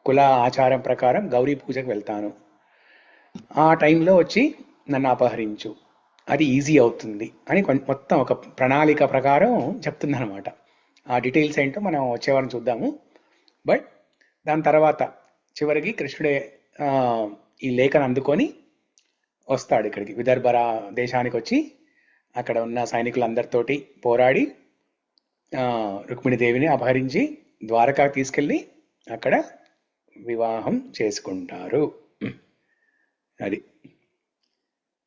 S1: కుల ఆచారం ప్రకారం గౌరీ పూజకి వెళ్తాను, ఆ టైంలో వచ్చి నన్ను అపహరించు, అది ఈజీ అవుతుంది అని మొత్తం ఒక ప్రణాళిక ప్రకారం చెప్తుందన్నమాట. ఆ డీటెయిల్స్ ఏంటో మనం వచ్చేవారం చూద్దాము. బట్ దాని తర్వాత చివరికి కృష్ణుడే ఈ లేఖను అందుకొని వస్తాడు ఇక్కడికి, విదర్భ దేశానికి వచ్చి అక్కడ ఉన్న సైనికులందరితోటి పోరాడి రుక్మిణీదేవిని అపహరించి ద్వారకా తీసుకెళ్ళి అక్కడ వివాహం చేసుకుంటారు. అది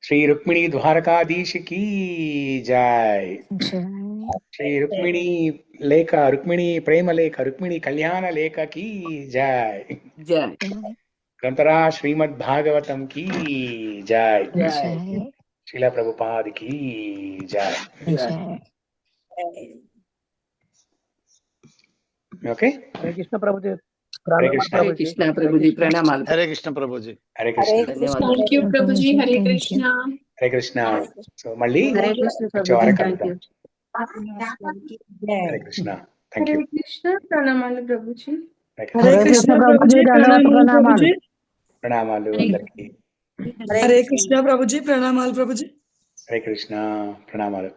S1: శ్రీ రుక్మిణీ ద్వారకాధీశికి జై. శ్రీ రుక్మిణీ లేఖ, రుక్మిణీ ప్రేమ లేఖ, రుక్మిణీ కళ్యాణ లేఖకి జై. గ్రంథరా శ్రీమద్ భాగవతం की जय. శ్రీల ప్రభుపాద की जय. ఓకే,
S8: హరే కృష్ణ ప్రభుజీ.
S1: హరే కృష్ణ.
S3: హరే కృష్ణ ప్రభుజీ, ప్రణామాలు.
S7: Hare Krishna Prabhuji.
S1: Hare Krishna.
S9: Thank you Prabhuji. Hare Krishna.
S1: Hare Krishna. So మళ్ళీ
S4: హరే కృష్ణ
S1: వచ్చే వారం
S4: ప్రభుజీ. థ్యాంక్
S1: కలుద్దాం.
S4: You.
S1: Hare Krishna. Thank you.
S9: Hare Krishna. ప్రణామాలు ప్రభుజీ.
S5: హరే కృష్ణ ప్రభుజీ. ప్రణామాలు.
S1: ప్రణామాలు అందరికీ.
S5: హరే కృష్ణ ప్రభుజీ. ప్రణామాలు ప్రభుజీ.
S1: హరే కృష్ణ. ప్రణామాలు.